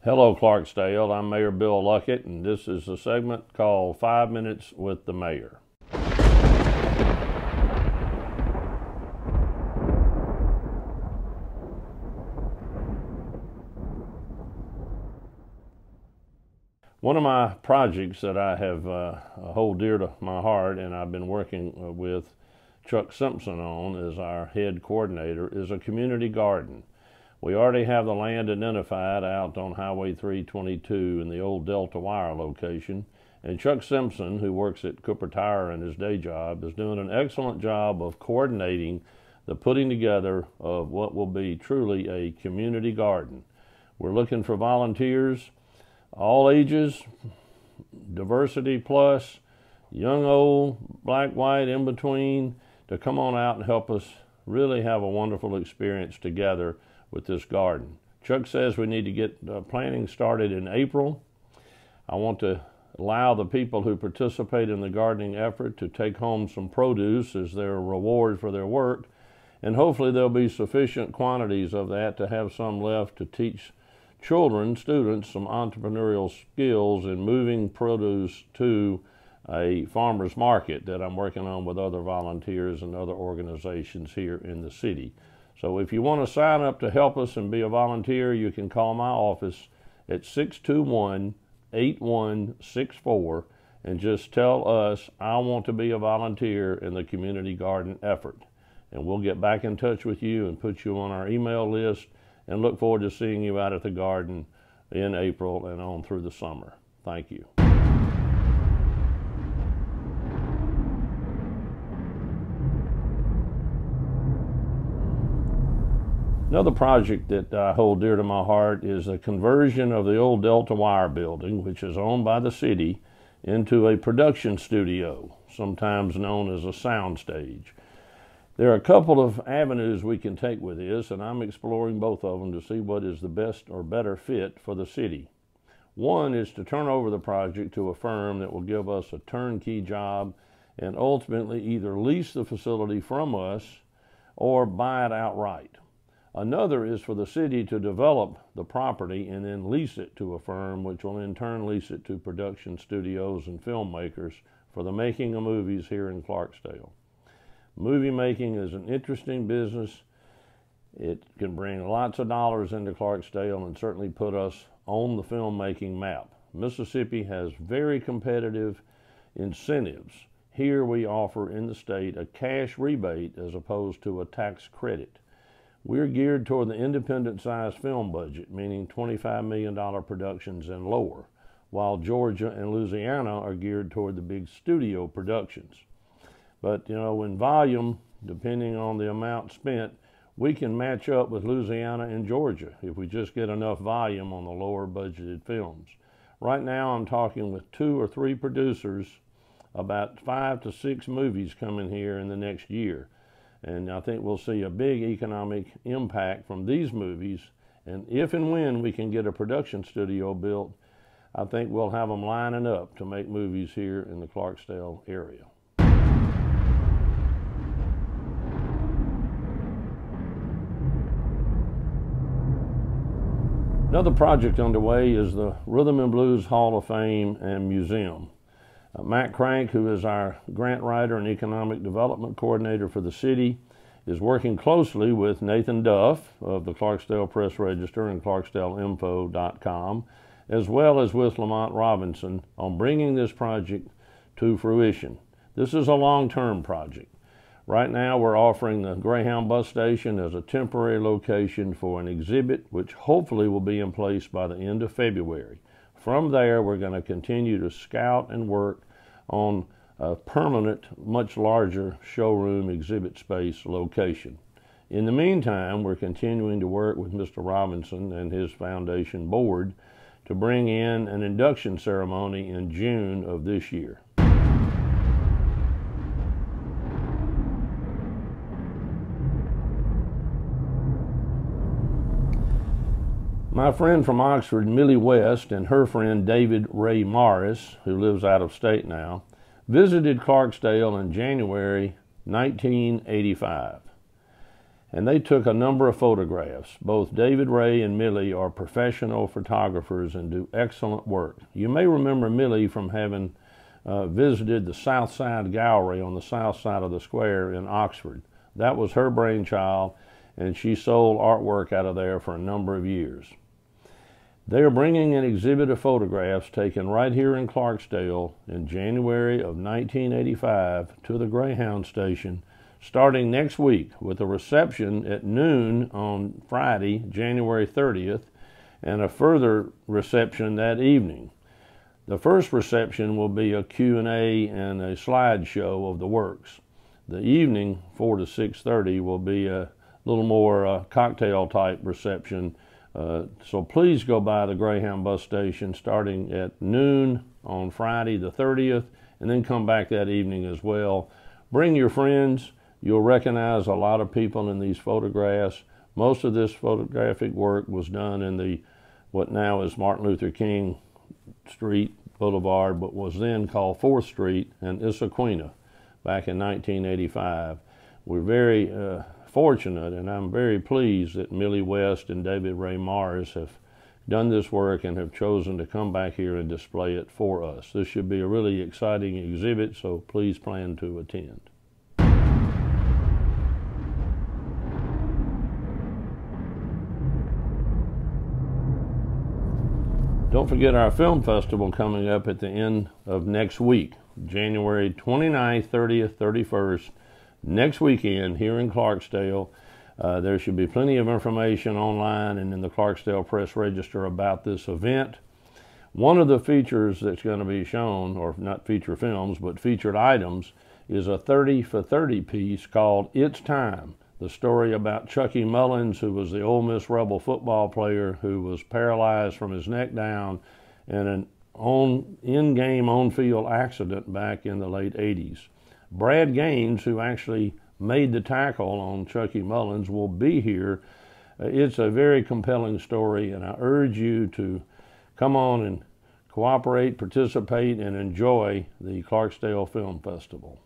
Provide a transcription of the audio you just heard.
Hello, Clarksdale. I'm Mayor Bill Luckett, and this is a segment called 5 Minutes with the Mayor. One of my projects that I have hold dear to my heart, and I've been working with Chuck Simpson on as our head coordinator, is a community garden. We already have the land identified out on Highway 322 in the old Delta Wire location, and Chuck Simpson, who works at Cooper Tire in his day job, is doing an excellent job of coordinating the putting together of what will be truly a community garden. We're looking for volunteers, all ages, diversity plus, young, old, black, white, in between, to come on out and help us really have a wonderful experience together with this garden. Chuck says we need to get planting started in April. I want to allow the people who participate in the gardening effort to take home some produce as their reward for their work, and hopefully there'll be sufficient quantities of that to have some left to teach children, students, some entrepreneurial skills in moving produce to a farmer's market that I'm working on with other volunteers and other organizations here in the city. So if you want to sign up to help us and be a volunteer, you can call my office at 621-8164 and just tell us, I want to be a volunteer in the community garden effort. And we'll get back in touch with you and put you on our email list, and look forward to seeing you out at the garden in April and on through the summer. Thank you. Another project that I hold dear to my heart is the conversion of the old Delta Wire building, which is owned by the city, into a production studio, sometimes known as a sound stage. There are a couple of avenues we can take with this, and I'm exploring both of them to see what is the best or better fit for the city. One is to turn over the project to a firm that will give us a turnkey job and ultimately either lease the facility from us or buy it outright. Another is for the city to develop the property and then lease it to a firm, which will in turn lease it to production studios and filmmakers for the making of movies here in Clarksdale. Movie making is an interesting business. It can bring lots of dollars into Clarksdale and certainly put us on the filmmaking map. Mississippi has very competitive incentives. Here we offer in the state a cash rebate as opposed to a tax credit. We're geared toward the independent-sized film budget, meaning $25 million productions and lower, while Georgia and Louisiana are geared toward the big studio productions. But, you know, in volume, depending on the amount spent, we can match up with Louisiana and Georgia if we just get enough volume on the lower budgeted films. Right now, I'm talking with 2 or 3 producers about 5 to 6 movies coming here in the next year. And I think we'll see a big economic impact from these movies. And if and when we can get a production studio built, I think we'll have them lining up to make movies here in the Clarksdale area. Another project underway is the Rhythm and Blues Hall of Fame and Museum. Matt Crank, who is our grant writer and economic development coordinator for the city, is working closely with Nathan Duff of the Clarksdale Press Register and ClarksdaleInfo.com, as well as with Lamont Robinson on bringing this project to fruition. This is a long-term project. Right now we're offering the Greyhound bus station as a temporary location for an exhibit, which hopefully will be in place by the end of February. From there, we're going to continue to scout and work on a permanent, much larger showroom exhibit space location. In the meantime, we're continuing to work with Mr. Robinson and his foundation board to bring in an induction ceremony in June of this year. My friend from Oxford, Millie West, and her friend David Ray Morris, who lives out of state now, visited Clarksdale in January 1985. and they took a number of photographs. Both David Ray and Millie are professional photographers and do excellent work. You may remember Millie from having visited the South Side Gallery on the south side of the square in Oxford. That was her brainchild, and she sold artwork out of there for a number of years. They are bringing an exhibit of photographs taken right here in Clarksdale in January of 1985 to the Greyhound station starting next week, with a reception at noon on Friday, January 30th, and a further reception that evening. The first reception will be a Q&A and a slideshow of the works. The evening, 4 to 6:30, will be a little more cocktail-type reception. So please go by the Greyhound bus station starting at noon on Friday the 30th, and then come back that evening as well. Bring your friends. You'll recognize a lot of people in these photographs. Most of this photographic work was done in what now is Martin Luther King Street Boulevard, but was then called 4th Street and Issaquena back in 1985. We're very fortunate, and I'm very pleased that Millie West and David Ray Morris have done this work and have chosen to come back here and display it for us. This should be a really exciting exhibit, so please plan to attend. Don't forget our film festival coming up at the end of next week, January 29th, 30th, 31st, next weekend here in Clarksdale. There should be plenty of information online and in the Clarksdale Press Register about this event. One of the features that's going to be shown, or not feature films, but featured items, is a 30 for 30 piece called It's Time, the story about Chucky Mullins, who was the Ole Miss Rebel football player who was paralyzed from his neck down in an in-game, on-field accident back in the late 80s. Brad Gaines, who actually made the tackle on Chucky Mullins, will be here. It's a very compelling story, and I urge you to come on and cooperate, participate, and enjoy the Clarksdale Film Festival.